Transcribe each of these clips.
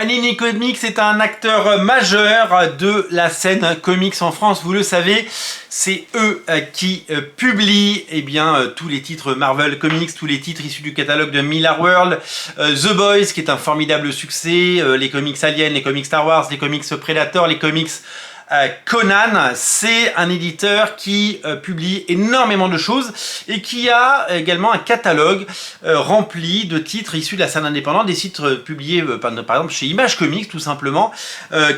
Panini Comics est un acteur majeur de la scène comics en France, vous le savez. C'est eux qui publient tous les titres Marvel Comics, tous les titres issus du catalogue de Millarworld, The Boys qui est un formidable succès, les comics Alien, les comics Star Wars, les comics Predator, les comics Conan. C'est un éditeur qui publie énormément de choses et qui a également un catalogue rempli de titres issus de la scène indépendante, des titres publiés par exemple chez Image Comics tout simplement,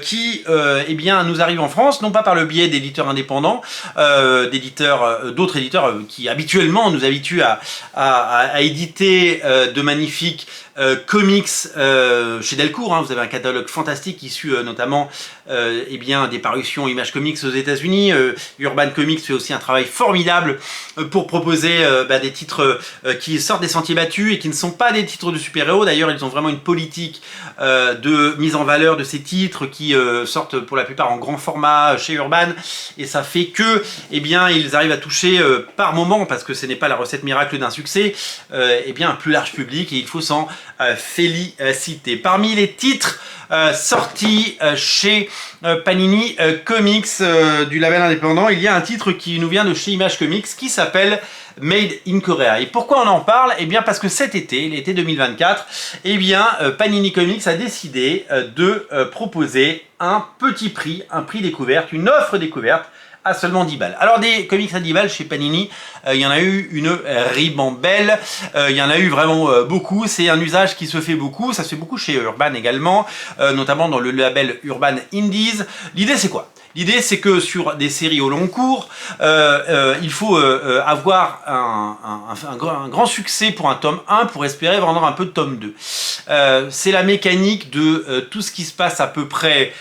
qui nous arrivent en France, non pas par le biais d'éditeurs indépendants, d'autres éditeurs qui habituellement nous habituent à éditer de magnifiques comics chez Delcourt, hein. Vous avez un catalogue fantastique issu notamment des parutions Image Comics aux États-Unis. Urban Comics fait aussi un travail formidable pour proposer des titres qui sortent des sentiers battus et qui ne sont pas des titres de super-héros. D'ailleurs, ils ont vraiment une politique de mise en valeur de ces titres qui sortent pour la plupart en grand format chez Urban, et ça fait que ils arrivent à toucher par moment, parce que ce n'est pas la recette miracle d'un succès, un plus large public, et il faut s'en féliciter. Parmi les titres sortis chez Panini Comics du label indépendant, il y a un titre qui nous vient de chez Image Comics qui s'appelle Made in Korea. Et pourquoi on en parle? Parce que cet été, l'été 2024, Panini Comics a décidé de proposer un petit prix, un prix découverte, une offre découverte à seulement 10 balles. Alors des comics à 10 balles chez Panini, il y en a eu une ribambelle, il y en a eu vraiment beaucoup, c'est un usage qui se fait beaucoup, ça se fait beaucoup chez Urban également, notamment dans le label Urban Indies. L'idée c'est quoi? L'idée c'est que sur des séries au long cours, il faut avoir un grand succès pour un tome 1 pour espérer vendre un peu de tome 2. C'est la mécanique de tout ce qui se passe à peu près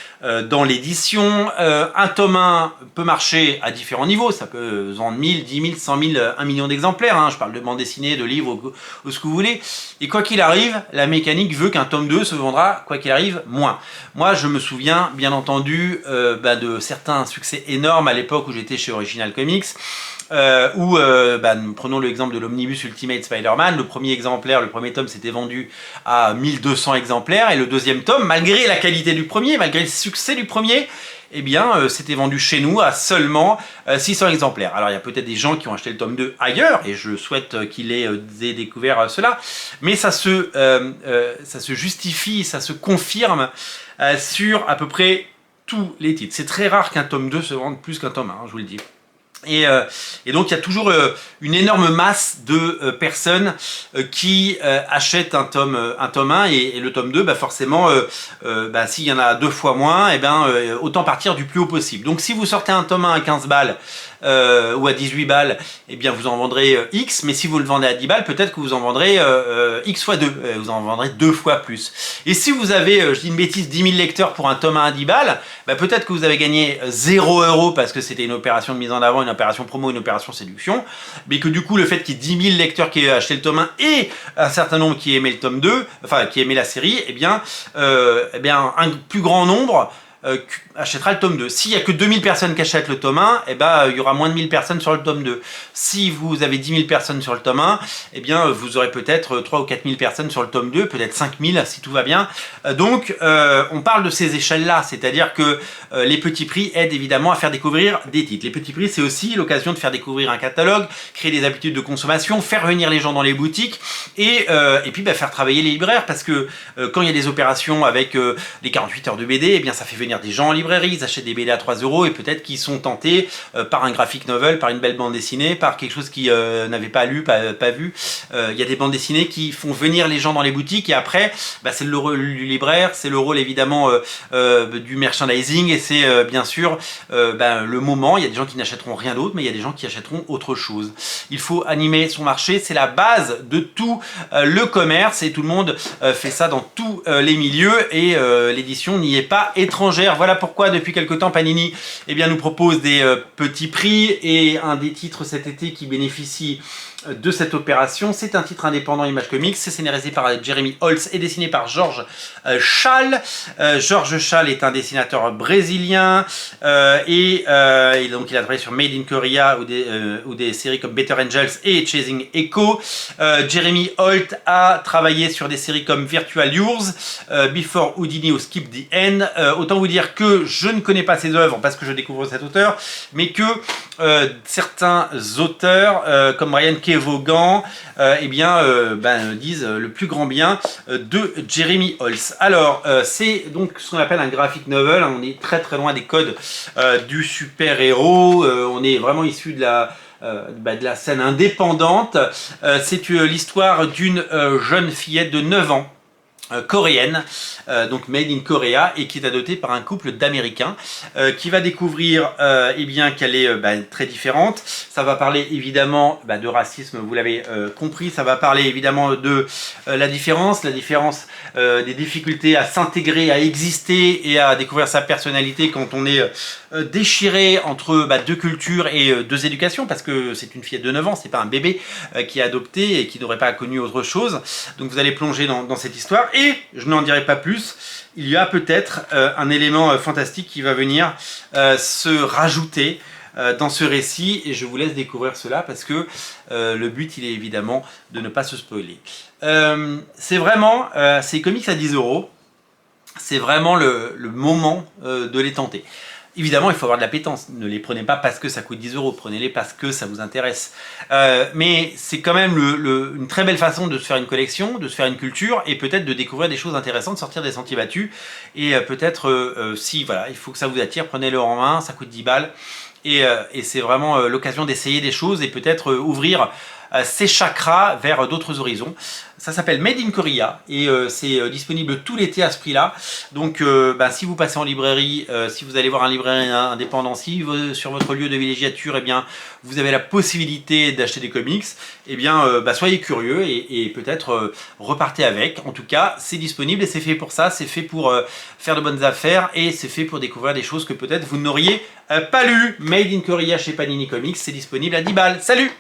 dans l'édition. Un tome 1 peut marcher à différents niveaux, ça peut vendre 1000, 10 000, 100 000, 1 million d'exemplaires, hein. Je parle de bande dessinée, de livres, ou ce que vous voulez. Et quoi qu'il arrive, la mécanique veut qu'un tome 2 se vendra, quoi qu'il arrive, moins. Moi, je me souviens, bien entendu, de certains succès énormes à l'époque où j'étais chez Original Comics, prenons l'exemple de l'Omnibus Ultimate Spider-Man. Le premier exemplaire, le premier tome s'était vendu à 1200 exemplaires, et le deuxième tome, malgré la qualité du premier, malgré le succès du premier, c'était vendu chez nous à seulement 600 exemplaires. Alors il y a peut-être des gens qui ont acheté le tome 2 ailleurs, et je souhaite qu'ils aient découvert cela, mais ça se justifie, ça se confirme sur à peu près tous les titres. C'est très rare qu'un tome 2 se vende plus qu'un tome 1, je vous le dis. Et donc il y a toujours une énorme masse de personnes qui achètent un tome 1 et le tome 2, forcément, s'il y en a 2 fois moins, autant partir du plus haut possible. Donc si vous sortez un tome 1 à 15 balles ou à 18 balles, vous en vendrez X, mais si vous le vendez à 10 balles, peut-être que vous en vendrez X fois 2, vous en vendrez 2 fois plus. Et si vous avez, je dis une bêtise, 10 000 lecteurs pour un tome 1 à 10 balles, peut-être que vous avez gagné 0 € parce que c'était une opération de mise en avant, une opération promo, une opération séduction, mais que du coup le fait qu'il y ait 10 000 lecteurs qui aient acheté le tome 1 et un certain nombre qui aimaient le tome 2, enfin qui aimaient la série, un plus grand nombre achètera le tome 2. S'il n'y a que 2000 personnes qui achètent le tome 1, il y aura moins de 1000 personnes sur le tome 2. Si vous avez 10 000 personnes sur le tome 1, vous aurez peut-être 3 ou 4000 personnes sur le tome 2, peut-être 5000 si tout va bien. Donc on parle de ces échelles-là, c'est-à-dire que les petits prix aident évidemment à faire découvrir des titres. Les petits prix, c'est aussi l'occasion de faire découvrir un catalogue, créer des habitudes de consommation, faire venir les gens dans les boutiques et puis faire travailler les libraires, parce que quand il y a des opérations avec les 48 heures de BD, ça fait venir des gens en librairie, ils achètent des BD à 3 € et peut-être qu'ils sont tentés par un graphic novel, par une belle bande dessinée, par quelque chose qu'ils n'avaient pas lu, pas vu. Il y a des bandes dessinées qui font venir les gens dans les boutiques, et après c'est le rôle du libraire, c'est le rôle évidemment du merchandising, et c'est bien sûr le moment. Il y a des gens qui n'achèteront rien d'autre, mais il y a des gens qui achèteront autre chose. Il faut animer son marché, c'est la base de tout le commerce, et tout le monde fait ça dans tous les milieux, et l'édition n'y est pas étrangère. Voilà pourquoi depuis quelque temps Panini nous propose des petits prix, et un des titres cet été qui bénéficie de cette opération. C'est un titre indépendant Image Comics, c'est scénarisé par Jeremy Holtz et dessiné par Georges Schall. Georges Schall est un dessinateur brésilien et donc il a travaillé sur Made in Korea ou des séries comme Better Angels et Chasing Echo. Jeremy Holtz a travaillé sur des séries comme Virtual Yours, Before Houdini ou Skip the End. Autant vous dire que je ne connais pas ses œuvres parce que je découvre cet auteur, mais que certains auteurs comme Ryan Kevogan disent le plus grand bien de Jeremy Holtz. Alors c'est donc ce qu'on appelle un graphic novel, on est très très loin des codes du super-héros, on est vraiment issu de la scène indépendante. C'est l'histoire d'une jeune fillette de 9 ans coréenne, donc made in Korea, et qui est adoptée par un couple d'Américains qui va découvrir qu'elle est très différente. Ça va parler évidemment de racisme, vous l'avez compris, ça va parler évidemment de la différence des difficultés à s'intégrer, à exister et à découvrir sa personnalité quand on est déchiré entre deux cultures et deux éducations, parce que c'est une fillette de 9 ans, c'est pas un bébé qui est adopté et qui n'aurait pas connu autre chose. Donc vous allez plonger dans cette histoire. Et je n'en dirai pas plus, il y a peut-être un élément fantastique qui va venir se rajouter dans ce récit, et je vous laisse découvrir cela parce que le but il est évidemment de ne pas se spoiler. C'est vraiment, ces comics à 10 €, c'est vraiment le moment de les tenter. Évidemment, il faut avoir de l'appétence. Ne les prenez pas parce que ça coûte 10 €. Prenez-les parce que ça vous intéresse. Mais c'est quand même une très belle façon de se faire une collection, de se faire une culture et peut-être de découvrir des choses intéressantes, sortir des sentiers battus. Et peut-être, si voilà, il faut que ça vous attire, prenez-le en main, ça coûte 10 balles. Et c'est vraiment l'occasion d'essayer des choses et peut-être ouvrir ses chakras vers d'autres horizons. Ça s'appelle Made in Korea et c'est disponible tout l'été à ce prix-là. Donc si vous passez en librairie, si vous allez voir un libraire indépendant, si sur votre lieu de villégiature, vous avez la possibilité d'acheter des comics, soyez curieux et peut-être repartez avec. En tout cas, c'est disponible et c'est fait pour ça, c'est fait pour faire de bonnes affaires et c'est fait pour découvrir des choses que peut-être vous n'auriez pas lues. Made in Korea chez Panini Comics, c'est disponible à 10 balles. Salut!